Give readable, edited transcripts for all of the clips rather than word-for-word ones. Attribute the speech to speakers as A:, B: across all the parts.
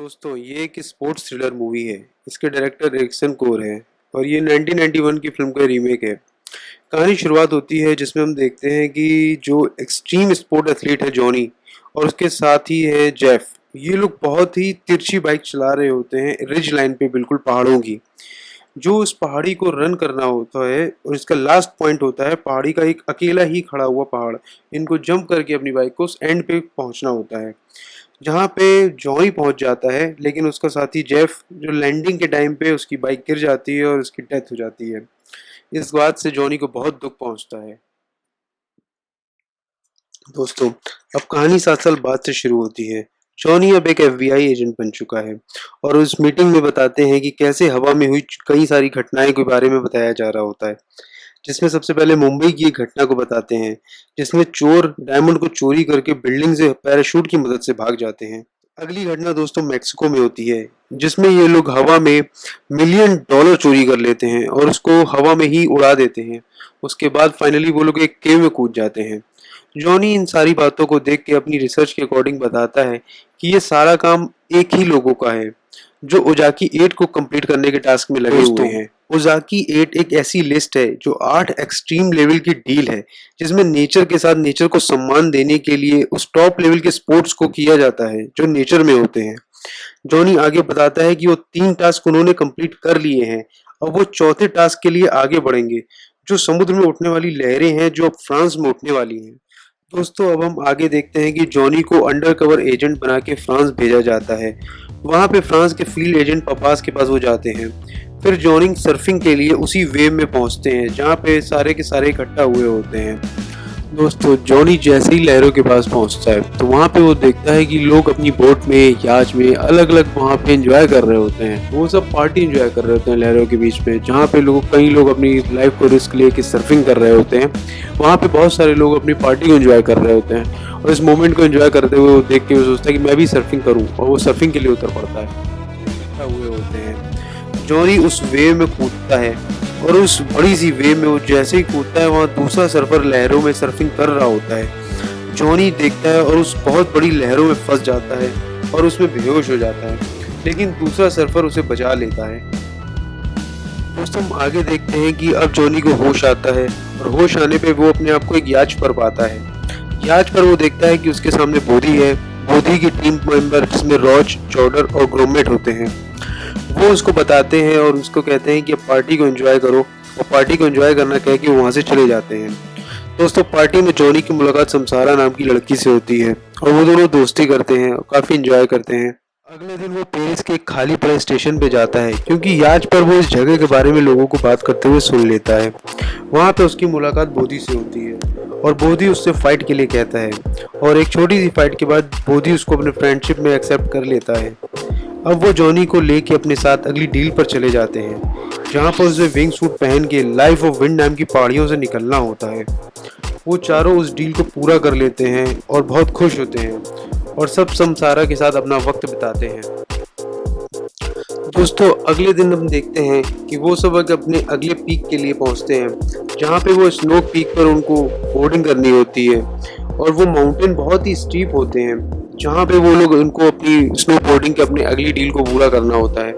A: दोस्तों ये एक स्पोर्ट्स थ्रिलर मूवी है। इसके डायरेक्टर एरिक्सन कोर है और ये 1991 की फिल्म का रीमेक है। कहानी शुरुआत होती है जिसमें हम देखते हैं कि जो एक्सट्रीम स्पोर्ट एथलीट है जॉनी और उसके साथ ही है जेफ। ये लोग बहुत ही तिरछी बाइक चला रहे होते हैं रिज लाइन पे, बिल्कुल पहाड़ों की। जो उस पहाड़ी को रन करना होता है और इसका लास्ट पॉइंट होता है पहाड़ी का एक अकेला ही खड़ा हुआ पहाड़। इनको जंप करके अपनी बाइक को उस एंड पे पहुंचना होता है, जहाँ पे जॉनी पहुंच जाता है। लेकिन उसका साथी जेफ जो लैंडिंग के टाइम पे उसकी बाइक गिर जाती है और उसकी डेथ हो जाती है। इस बात से जॉनी को बहुत दुख पहुंचता है। दोस्तों अब कहानी 7 साल बाद से शुरू होती है। जॉनी अब एक एफबीआई एजेंट बन चुका है और उस मीटिंग में बताते हैं कि कैसे हवा में हुई कई सारी घटनाएं के बारे में बताया जा रहा होता है। जिसमें सबसे पहले मुंबई की एक घटना को बताते हैं जिसमें चोर डायमंड को चोरी करके बिल्डिंग से पैराशूट की मदद से भाग जाते हैं। अगली घटना दोस्तों मैक्सिको में होती है जिसमें ये लोग हवा में मिलियन डॉलर चोरी कर लेते हैं और उसको हवा में ही उड़ा देते हैं। उसके बाद फाइनली वो लोग एक केव में कूद जाते हैं। जॉनी इन सारी बातों को देख के अपनी रिसर्च के अकॉर्डिंग बताता है कि ये सारा काम एक ही लोगों का है जो ओजाकी 8 को कंप्लीट करने के टास्क में लगे हुए हैं। ओजाकी 8 एक ऐसी लिस्ट है जो 8 एक्सट्रीम लेवल की डील है जिसमें नेचर के साथ नेचर को सम्मान देने के लिए उस टॉप लेवल के स्पोर्ट्स को किया जाता है जो नेचर में होते हैं। जॉनी आगे बताता है कि वो 3 टास्क उन्होंने कंप्लीट कर लिए हैं और वो चौथे टास्क के लिए आगे बढ़ेंगे, जो समुद्र में उठने वाली लहरें हैं जो अब फ्रांस में उठने वाली हैं। दोस्तों अब हम आगे देखते हैं कि जॉनी को अंडर कवर एजेंट बना के फ्रांस भेजा जाता है। वहाँ पे फ्रांस के फील्ड एजेंट पपास के पास वो जाते हैं। फिर जॉनी सर्फिंग के लिए उसी वेव में पहुँचते हैं जहाँ पे सारे के सारे इकट्ठा हुए होते हैं। दोस्तों जॉनी जैसे ही लहरों के पास पहुंचता है तो वहाँ पे वो देखता है कि लोग अपनी बोट में याच में अलग अलग वहाँ पे एंजॉय कर रहे होते हैं। वो सब पार्टी एंजॉय कर रहे होते हैं लहरों के बीच में, जहाँ पे कई लोग अपनी लाइफ को रिस्क लेके सर्फिंग कर रहे होते हैं। वहाँ पे बहुत सारे लोग अपनी पार्टी को एंजॉय कर रहे होते हैं और इस मोमेंट को एंजॉय करते हुए वो देख के वो सोचता है कि मैं भी सर्फिंग करूँ, और वो सर्फिंग के लिए उतर पड़ता है। हुए होते हैं जॉनी उस वेव में कूदता है और उस बड़ी सी वेव में वो जैसे ही कूदता है वहाँ दूसरा सर्फर लहरों में सर्फिंग कर रहा होता है। जॉनी देखता है और उस बहुत बड़ी लहरों में फंस जाता है और उसमें बेहोश हो जाता है, लेकिन दूसरा सर्फर उसे बचा लेता है। दोस्तों हम आगे देखते हैं कि अब जॉनी को होश आता है और होश आने पे वो अपने आप को एक याच पर पाता है। याच पर वो देखता है कि उसके सामने बोधी है। बोधी की टीम मेंबर जिसमें रॉच, चौडर और ग्रोमेट होते हैं। वो उसको बताते हैं और उसको कहते हैं कि अब पार्टी को एंजॉय करो, और पार्टी को एंजॉय करना कह के वो वहाँ से चले जाते हैं। दोस्तों पार्टी में जॉनी की मुलाकात समसारा नाम की लड़की से होती है और वो दोनों दोस्ती करते हैं और काफ़ी एंजॉय करते हैं। अगले दिन वो पेरिस के एक खाली पड़े स्टेशन पे जाता है क्योंकि याच पर वो इस जगह के बारे में लोगों को बात करते हुए सुन लेता है। वहाँ पे उसकी मुलाकात बोधी से होती है और बोधी उससे फाइट के लिए कहता है और एक छोटी सी फाइट के बाद बोधी उसको अपने फ्रेंडशिप में एक्सेप्ट कर लेता है। अब वो जॉनी को लेके अपने साथ अगली डील पर चले जाते हैं जहाँ पर उसे विंग सूट पहन के लाइफ ऑफ विंड नाम की पहाड़ियों से निकलना होता है। वो चारों उस डील को पूरा कर लेते हैं और बहुत खुश होते हैं और सब समसारा के साथ अपना वक्त बिताते हैं। दोस्तों अगले दिन हम देखते हैं कि वो सब अपने अगले पीक के लिए पहुंचते हैं जहाँ पे वो स्नो पीक पर उनको बोर्डिंग करनी होती है और वो माउंटेन बहुत ही स्टीप होते हैं जहाँ पे वो लोग उनको अपनी स्नो बोर्डिंग के अपने अगली डील को पूरा करना होता है।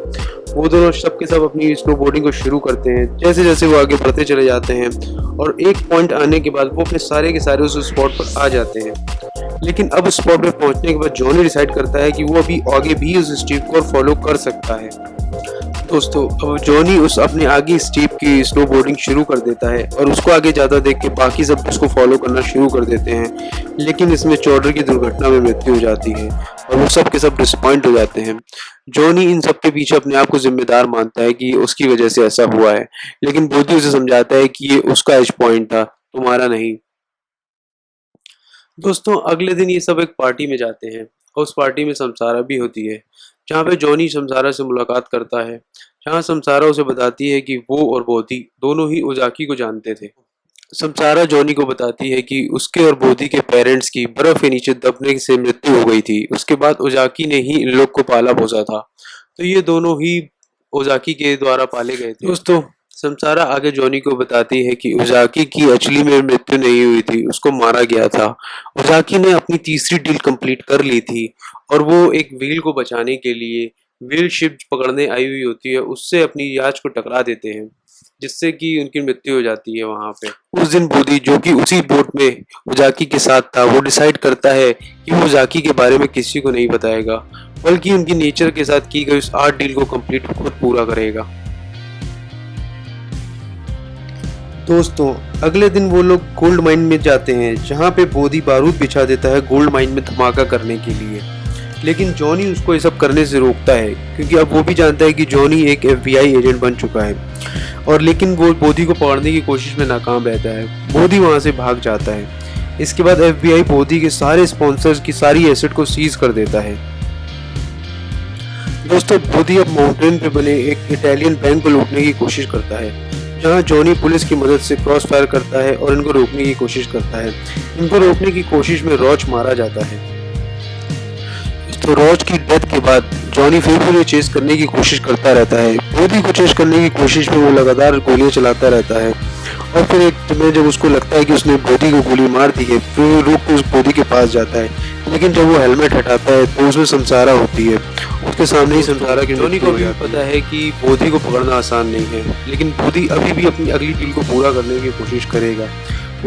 A: वो दोनों सब के सब अपनी स्नो बोर्डिंग को शुरू करते हैं। जैसे जैसे वो आगे बढ़ते चले जाते हैं और एक पॉइंट आने के बाद वो अपने सारे के सारे उस स्पॉट पर आ जाते हैं। लेकिन अब उस स्पॉट पर पहुंचने के बाद जॉनी डिसाइड करता है कि वो अभी आगे भी उस स्टीप को फॉलो कर सकता है। दोस्तों अब जॉनी उस अपने आगे स्टीप की स्नो बोर्डिंग शुरू कर देता है और उसको आगे ज़्यादा देख के बाकी सब उसको फॉलो करना शुरू कर देते हैं। लेकिन इसमें चौडर की दुर्घटना में मृत्यु हो जाती है और वो सब के सब डिसअपॉइंट हो जाते हैं। जॉनी इन सब के पीछे अपने आप को जिम्मेदार मानता है कि उसकी वजह से ऐसा हुआ है, लेकिन बोधी उसे समझाता है कि ये उसका एज पॉइंट था, तुम्हारा नहीं। दोस्तों अगले दिन ये सब एक पार्टी में जाते हैं और उस पार्टी में समसारा भी होती है जहाँ पे जॉनी समसारा से मुलाकात करता है, जहाँ समसारा उसे बताती है कि वो और बोधी दोनों ही ओजाकी को जानते थे। समसारा जॉनी को बताती है कि उसके और बोधी के पेरेंट्स की बर्फ के नीचे दबने से मृत्यु हो गई थी। उसके बाद ओजाकी ने ही इन लोग को पाला पोसा था, तो ये दोनों ही ओजाकी के द्वारा पाले गए थे। दोस्तों समसारा आगे जॉनी को बताती है कि उजाकी की एक्चुअली में मृत्यु नहीं हुई थी, उसको मारा गया था। उजाकी ने अपनी तीसरी डील कंप्लीट कर ली थी और वो एक व्हेल को बचाने के लिए व्हेल शिप पकड़ने आई हुई होती है, उससे अपनी याच को टकरा देते हैं, जिससे कि उनकी मृत्यु हो जाती है वहां पे। उस दिन बोधी जो कि उसी बोट में उजाकी के साथ था, वो डिसाइड करता है कि वो उजाकी के बारे में किसी को नहीं बताएगा, बल्कि उनकी नेचर के साथ की गई उस 8 डील को कंप्लीट खुद पूरा करेगा। दोस्तों, अगले दिन वो लोग गोल्ड माइन में जाते हैं, जहाँ पे बोधी बारूद बिछा देता है गोल्ड माइन में धमाका करने के लिए। लेकिन जॉनी उसको ये सब करने से रोकता है, क्योंकि अब वो भी जानता है कि जॉनी एक FBI एजेंट बन चुका है, और लेकिन वो बोधी को पकड़ने की कोशिश में नाकाम रहता है। बोधी वहाँ से भाग जाता है। इसके बाद FBI बोधी के सारे स्पॉन्सर्स की सारी एसेट को सीज कर देता है। दोस्तों, बोधी अब माउंटेन पे बने एक इटालियन बैंक को लूटने की कोशिश करता है, जहां जॉनी पुलिस की मदद से क्रॉस फायर करता है और इनको रोकने की कोशिश करता है। इनको रोकने की कोशिश में रॉच मारा जाता है। तो रॉच की डेथ के बाद जॉनी फिर उन्हें चेस करने की कोशिश करता रहता है। बोधी को चेस करने की कोशिश में वो लगातार गोलियां चलाता रहता है, और फिर एक समय जब उसको लगता है कि उसने बोधी को गोली मार दी है, फिर वो रुक के उस बोधी के पास जाता है। लेकिन जब वो हेलमेट हटाता है तो उसमें समसारा होती है। उसके सामने ही समसारा की जॉनी को भी पता है कि बोधी को पकड़ना आसान नहीं है, लेकिन बोधी अभी भी अपनी अगली डील को पूरा करने की कोशिश करेगा।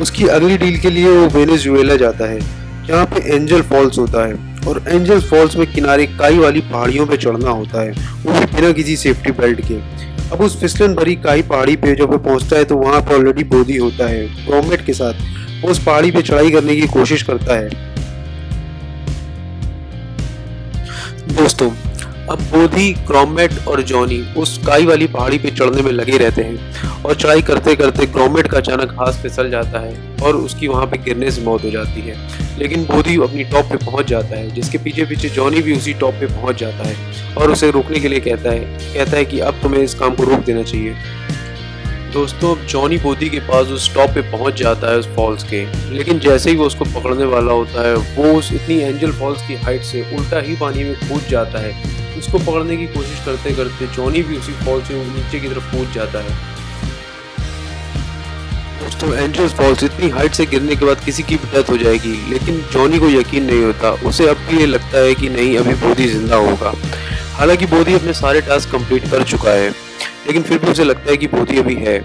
A: उसकी अगली डील के लिए वो वेनेजुएला जाता है, जहाँ पे एंजल फॉल्स होता है, और एंजल फॉल्स में किनारे काई वाली पहाड़ियों पे चढ़ना होता है, वो भी बिना किसी सेफ्टी बेल्ट के। अब उस फिसलन भरी काई पहाड़ी पे जब वो पहुंचता है तो वहां पे ऑलरेडी बोधी होता है। क्रोमेट के साथ वो उस पहाड़ी पे चढ़ाई करने की कोशिश करता है। दोस्तों, अब बोधी, क्रोमेट और जॉनी उस काई वाली पहाड़ी पे चढ़ने में लगे रहते हैं, और चढ़ाई करते करते क्रोमेट का अचानक हाथ फिसल जाता है और उसकी वहां पे गिरने से मौत हो जाती है। लेकिन बोधी अपनी टॉप पे पहुंच जाता है, जिसके पीछे पीछे जॉनी भी उसी टॉप पे पहुंच जाता है और उसे रोकने के लिए कहता है कि अब तुम्हें इस काम को रोक देना चाहिए। दोस्तों, अब जॉनी बोधी के पास उस टॉप पे पहुंच जाता है उस फॉल्स के, लेकिन जैसे ही वो उसको पकड़ने वाला होता है, वो उस इतनी एंजल फॉल्स की हाइट से उल्टा ही पानी में कूद जाता है। उसको पकड़ने की कोशिश करते करते जॉनी भी उसी फॉल से नीचे की तरफ कूद जाता है। दोस्तों, एंजल फॉल्स इतनी हाइट से गिरने के बाद किसी की भी डेथ हो जाएगी, लेकिन जॉनी को यकीन नहीं होता। उसे अब भी ये लगता है कि नहीं, अभी बोधी जिंदा होगा। हालांकि बोधी अपने सारे टास्क कंप्लीट कर चुका है, लेकिन फिर भी उसे लगता है कि बोधी अभी है।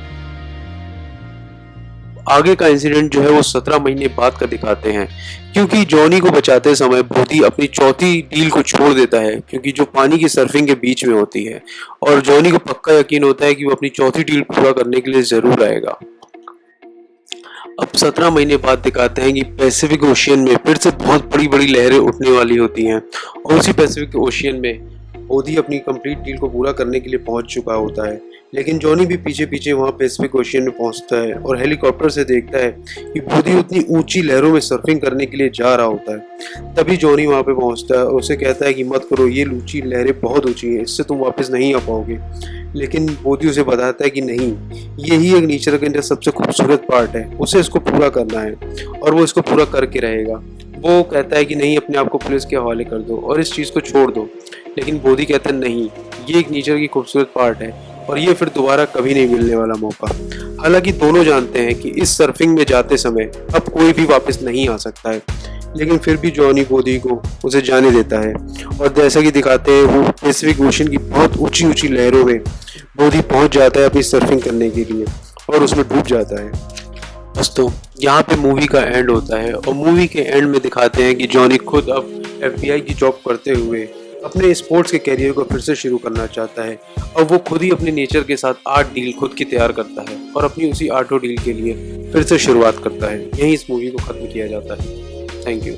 A: आगे का इंसिडेंट जो है वो 17 महीने बाद का दिखाते हैं, क्योंकि जॉनी को बचाते समय बोधी अपनी चौथी डील को छोड़ देता है, क्योंकि जो पानी की सर्फिंग के बीच में होती है, और जॉनी को पक्का यकीन होता है कि वो अपनी चौथी डील पूरा करने के लिए जरूर आएगा। अब 17 महीने बाद दिखाते हैं कि पैसिफिक ओशियन में फिर से बहुत बड़ी बड़ी लहरें उठने वाली होती हैं, और उसी पैसिफिक ओशियन में बोधी अपनी कंप्लीट डील को पूरा करने के लिए पहुंच चुका होता है। लेकिन जॉनी भी पीछे पीछे वहां पैसिफिक ओशियन में पहुंचता है और हेलीकॉप्टर से देखता है कि बोधी उतनी ऊंची लहरों में सर्फिंग करने के लिए जा रहा होता है। तभी जॉनी वहां पे पहुंचता है और उसे कहता है कि मत करो, ये ऊंची लहरें बहुत ऊंची हैं, इससे तुम वापस नहीं आ पाओगे। लेकिन बोधी उसे बताता है कि नहीं, यही एक नेचर का अंदर सबसे खूबसूरत पार्ट है, उसे इसको पूरा करना है और वो इसको पूरा करके रहेगा। वो कहता है कि नहीं, अपने आप को पुलिस के हवाले कर दो और इस चीज़ को छोड़ दो। लेकिन बोधी कहता है नहीं, ये एक नेचर की खूबसूरत पार्ट है और ये फिर दोबारा कभी नहीं मिलने वाला मौका। हालांकि दोनों जानते हैं कि इस सर्फिंग में जाते समय अब कोई भी वापस नहीं आ सकता है, लेकिन फिर भी जॉनी बोधी को उसे जाने देता है। और जैसा कि दिखाते हैं, वो पैसिफिक ओशन की बहुत ऊंची ऊंची लहरों में बोधी पहुंच जाता है अपनी सर्फिंग करने के लिए, और उसमें डूब जाता है। दोस्तों, यहाँ पे मूवी का एंड होता है, और मूवी के एंड में दिखाते हैं कि जॉनी खुद अब FBI की जॉब करते हुए अपने स्पोर्ट्स के कैरियर को फिर से शुरू करना चाहता है, और वो खुद ही अपने नेचर के साथ 8 डील खुद की तैयार करता है और अपनी उसी 8 डील के लिए फिर से शुरुआत करता है। यहीं इस मूवी को खत्म किया जाता है। Thank you.